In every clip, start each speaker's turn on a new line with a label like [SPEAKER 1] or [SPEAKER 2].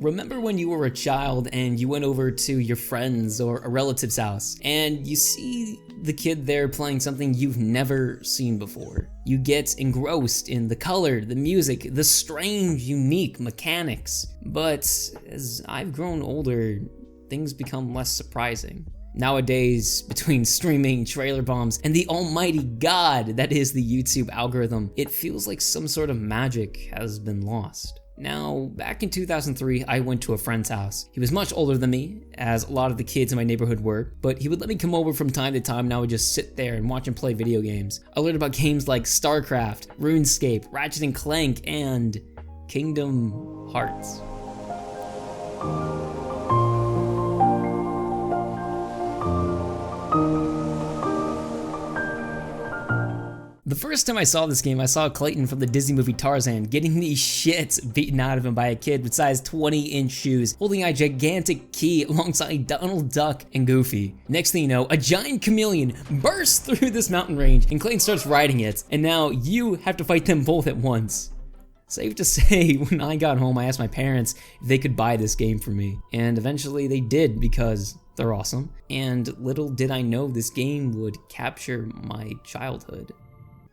[SPEAKER 1] Remember when you were a child and you went over to your friend's or a relative's house and you see the kid there playing something you've never seen before? You get engrossed in the color, the music, the strange, unique mechanics. But as I've grown older, things become less surprising. Nowadays, between streaming, trailer bombs, and the almighty god that is the YouTube algorithm, it feels like some sort of magic has been lost. Now, back in 2003, I went to a friend's house. He was much older than me, as a lot of the kids in my neighborhood were, but he would let me come over from time to time and I would just sit there and watch him play video games. I learned about games like StarCraft, RuneScape, Ratchet & Clank, and Kingdom Hearts. The first time I saw this game, I saw Clayton from the Disney movie Tarzan getting the shit beaten out of him by a kid with size 20-inch shoes, holding a gigantic key alongside Donald Duck and Goofy. Next thing you know, a giant chameleon bursts through this mountain range and Clayton starts riding it, and now you have to fight them both at once. Safe to say, when I got home, I asked my parents if they could buy this game for me, and eventually they did because they're awesome, and little did I know this game would capture my childhood.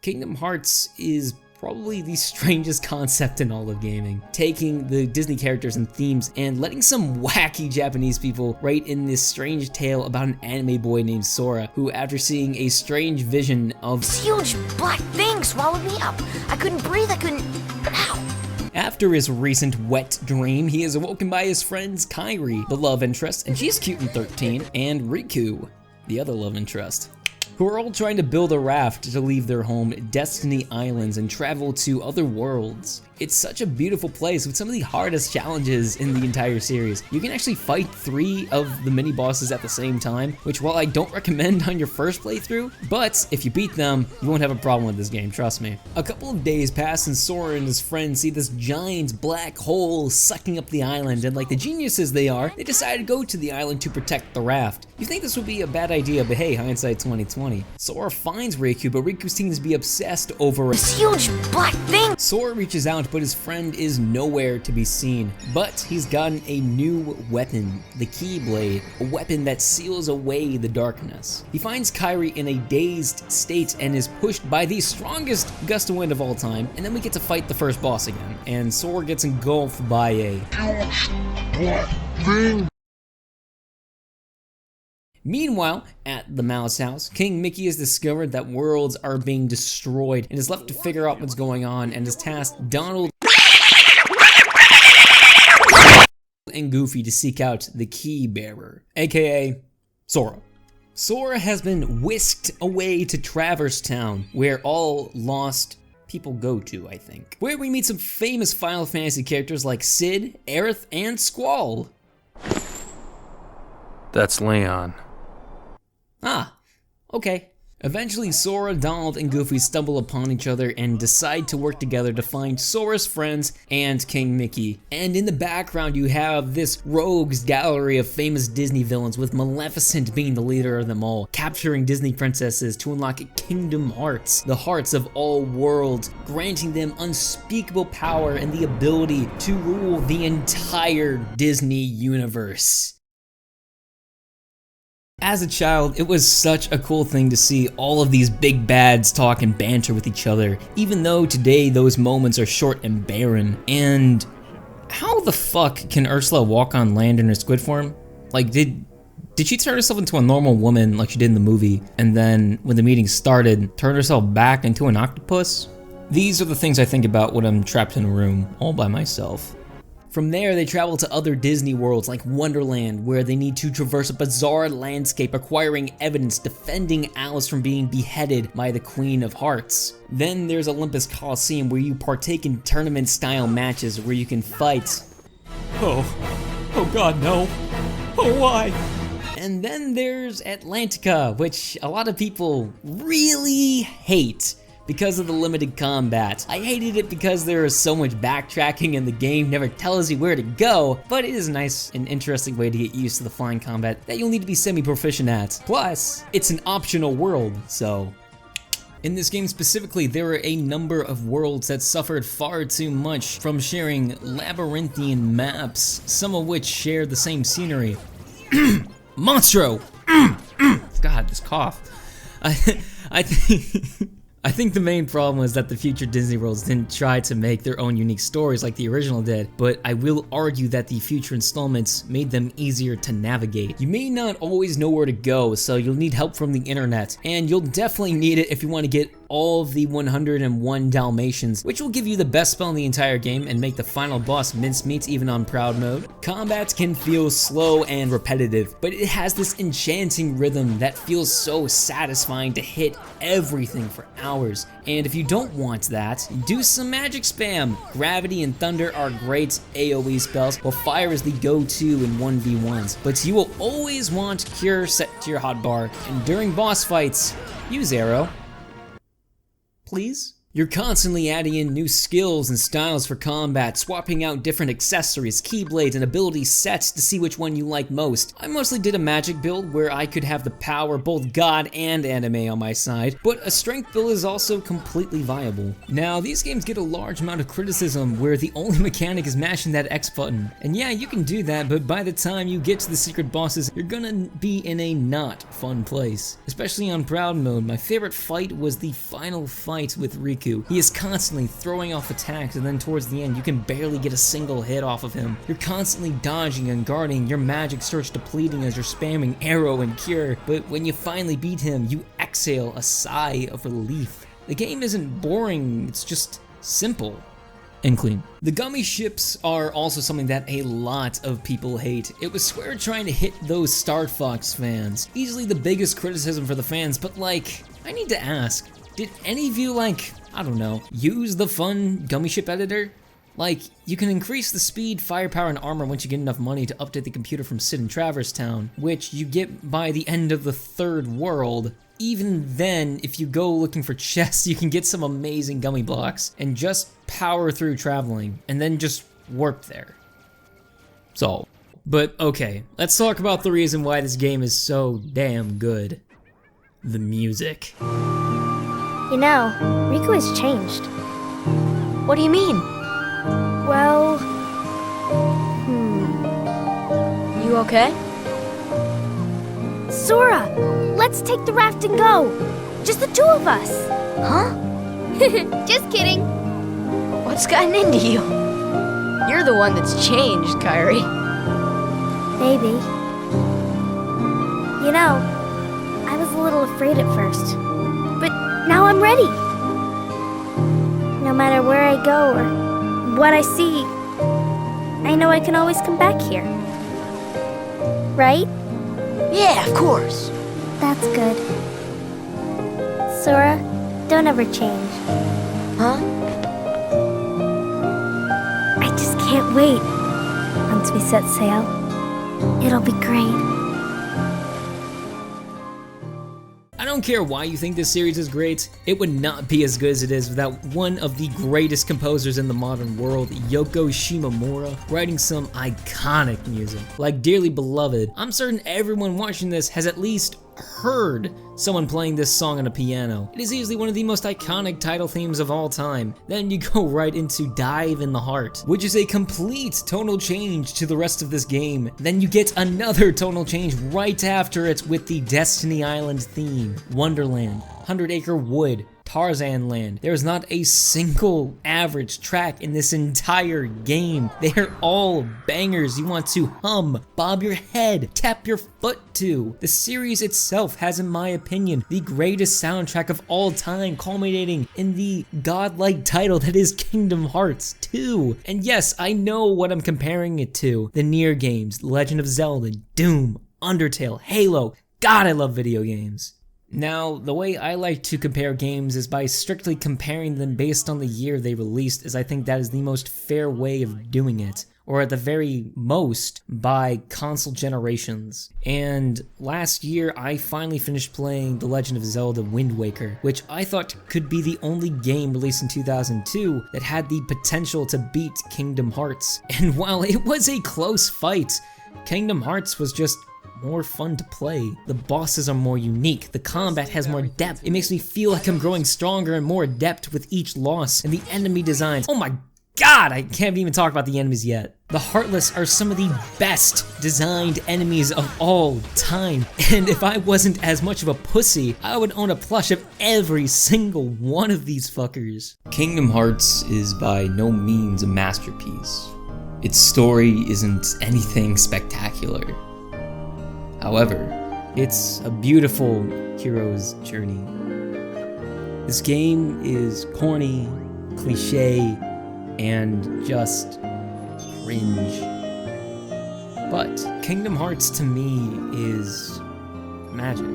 [SPEAKER 1] Kingdom Hearts is probably the strangest concept in all of gaming, taking the Disney characters and themes and letting some wacky Japanese people write in this strange tale about an anime boy named Sora, who after seeing a strange vision of
[SPEAKER 2] this huge black thing swallowed me up. I couldn't breathe, ow.
[SPEAKER 1] After his recent wet dream, he is awoken by his friends Kairi, the love interest, and she's cute and 13, and Riku, the other love interest, who are all trying to build a raft to leave their home, Destiny Islands, and travel to other worlds. It's such a beautiful place with some of the hardest challenges in the entire series. You can actually fight 3 of the mini bosses at the same time, which while I don't recommend on your first playthrough, but if you beat them, you won't have a problem with this game, trust me. A couple of days pass and Sora and his friends see this giant black hole sucking up the island, and like the geniuses they are, they decide to go to the island to protect the raft. You think this would be a bad idea, but hey, hindsight 2020. Sora finds Riku, but Riku seems to be obsessed over
[SPEAKER 2] this huge black thing.
[SPEAKER 1] Sora reaches out, but his friend is nowhere to be seen. But he's gotten a new weapon, the Keyblade, a weapon that seals away the darkness. He finds Kairi in a dazed state and is pushed by the strongest gust of wind of all time, and then we get to fight the first boss again, and Sora gets engulfed by a black thing. Meanwhile, at the Mouse House, King Mickey has discovered that worlds are being destroyed and is left to figure out what's going on, and has tasked Donald and Goofy to seek out the key bearer, aka Sora. Sora has been whisked away to Traverse Town, where all lost people go to, I think, where we meet some famous Final Fantasy characters like Sid, Aerith, and Squall.
[SPEAKER 3] That's Leon.
[SPEAKER 1] Ah, okay. Eventually, Sora, Donald, and Goofy stumble upon each other and decide to work together to find Sora's friends and King Mickey. And in the background, you have this rogues gallery of famous Disney villains, with Maleficent being the leader of them all, capturing Disney princesses to unlock Kingdom Hearts, the hearts of all worlds, granting them unspeakable power and the ability to rule the entire Disney universe. As a child, it was such a cool thing to see all of these big bads talk and banter with each other, even though today those moments are short and barren. And how the fuck can Ursula walk on land in her squid form? Like, did she turn herself into a normal woman like she did in the movie, and then when the meeting started, turn herself back into an octopus? These are the things I think about when I'm trapped in a room all by myself. From there, they travel to other Disney worlds like Wonderland, where they need to traverse a bizarre landscape acquiring evidence defending Alice from being beheaded by the Queen of Hearts. Then there's Olympus Coliseum, where you partake in tournament-style matches where you can fight. Oh god, no. Oh, why? And then there's Atlantica, which a lot of people really hate because of the limited combat. I hated it because there is so much backtracking and the game never tells you where to go, but it is a nice and interesting way to get used to the flying combat that you'll need to be semi-proficient at. Plus, it's an optional world, so In this game specifically, there were a number of worlds that suffered far too much from sharing labyrinthian maps, some of which share the same scenery. Monstro! God, this cough. I think the main problem was that the future Disney Worlds didn't try to make their own unique stories like the original did, but I will argue that the future installments made them easier to navigate. You may not always know where to go, so you'll need help from the internet, and you'll definitely need it if you want to get all of the 101 Dalmatians, which will give you the best spell in the entire game and make the final boss mincemeat even on proud mode. Combat can feel slow and repetitive, but it has this enchanting rhythm that feels so satisfying to hit everything for hours. And if you don't want that, do some magic spam. Gravity and Thunder are great AoE spells, while Fire is the go-to in 1v1s. But you will always want Cure set to your hotbar, and during boss fights, use Arrow. Please? You're constantly adding in new skills and styles for combat, swapping out different accessories, keyblades, and ability sets to see which one you like most. I mostly did a magic build where I could have the power both god and anime on my side, but a strength build is also completely viable. Now, these games get a large amount of criticism where the only mechanic is mashing that X button. And yeah, you can do that, but by the time you get to the secret bosses, you're gonna be in a not fun place. Especially on proud mode, my favorite fight was the final fight with Riku. He is constantly throwing off attacks, and then towards the end you can barely get a single hit off of him. You're constantly dodging and guarding, your magic starts depleting as you're spamming Arrow and Cure, but when you finally beat him, you exhale a sigh of relief. The game isn't boring, it's just simple and clean. The Gummy Ships are also something that a lot of people hate. It was Square trying to hit those Star Fox fans. Easily the biggest criticism for the fans, but like, I need to ask, did any of you I don't know, use the fun Gummy Ship editor? Like, you can increase the speed, firepower, and armor once you get enough money to update the computer from Sid and Traverse Town, which you get by the end of the third world. Even then, if you go looking for chests, you can get some amazing gummy blocks, and just power through traveling, and then just warp there. So, but okay, let's talk about the reason why this game is so damn good. The music.
[SPEAKER 3] You know, Riku has changed.
[SPEAKER 2] What do you mean?
[SPEAKER 3] Well...
[SPEAKER 2] You okay?
[SPEAKER 3] Sora! Let's take the raft and go! Just the two of us!
[SPEAKER 2] Huh?
[SPEAKER 3] Just kidding!
[SPEAKER 2] What's gotten into you? You're the one that's changed, Kairi.
[SPEAKER 3] Maybe. You know, I was a little afraid at first. But now I'm ready. No matter where I go or what I see, I know I can always come back here. Right?
[SPEAKER 2] Yeah, of course.
[SPEAKER 3] That's good. Sora, don't ever change.
[SPEAKER 2] Huh?
[SPEAKER 3] I just can't wait. Once we set sail, it'll be great.
[SPEAKER 1] I don't care why you think this series is great, it would not be as good as it is without one of the greatest composers in the modern world, Yoko Shimomura, writing some iconic music. Like Dearly Beloved, I'm certain everyone watching this has at least heard someone playing this song on a piano. It is easily one of the most iconic title themes of all time. Then you go right into Dive in the Heart, which is a complete tonal change to the rest of this game. Then you get another tonal change right after it with the Destiny Island theme, Wonderland, 100 Acre Wood, Tarzan Land. There is not a single average track in this entire game. They are all bangers you want to hum, bob your head, tap your foot to. The series itself has, in my opinion, the greatest soundtrack of all time, culminating in the godlike title that is Kingdom Hearts 2. And yes, I know what I'm comparing it to. The Nier games, Legend of Zelda, Doom, Undertale, Halo. God, I love video games. Now, the way I like to compare games is by strictly comparing them based on the year they released, as I think that is the most fair way of doing it, or at the very most, by console generations. And last year, I finally finished playing The Legend of Zelda Wind Waker, which I thought could be the only game released in 2002 that had the potential to beat Kingdom Hearts. And while it was a close fight, Kingdom Hearts was just more fun to play. The bosses are more unique, the combat has more depth. It makes me feel like I'm growing stronger and more adept with each loss, and the enemy designs, oh my god, I can't even talk about the enemies yet. The Heartless are some of the best designed enemies of all time, and if I wasn't as much of a pussy, I would own a plush of every single one of these fuckers. Kingdom Hearts is by no means a masterpiece. Its story isn't anything spectacular. However, it's a beautiful hero's journey. This game is corny, cliche, and just cringe. But Kingdom Hearts to me is magic.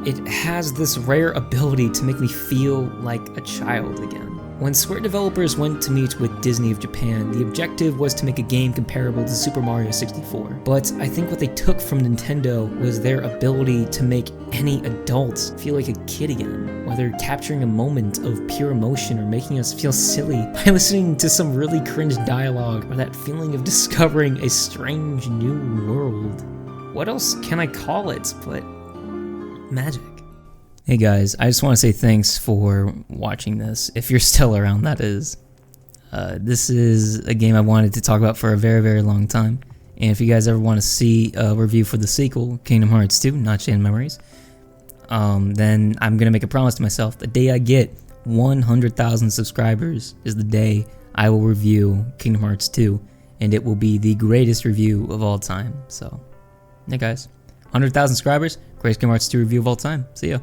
[SPEAKER 1] It has this rare ability to make me feel like a child again. When Square developers went to meet with Disney of Japan, the objective was to make a game comparable to Super Mario 64. But I think what they took from Nintendo was their ability to make any adult feel like a kid again, whether capturing a moment of pure emotion or making us feel silly by listening to some really cringe dialogue or that feeling of discovering a strange new world. What else can I call it but magic? Hey guys, I just want to say thanks for watching this, if you're still around, that is. This is a game I wanted to talk about for a very, very long time, and if you guys ever want to see a review for the sequel, Kingdom Hearts 2, Not Chained Memories, then I'm going to make a promise to myself. The day I get 100,000 subscribers is the day I will review Kingdom Hearts 2, and it will be the greatest review of all time. So, yeah guys, 100,000 subscribers, greatest Kingdom Hearts 2 review of all time. See ya.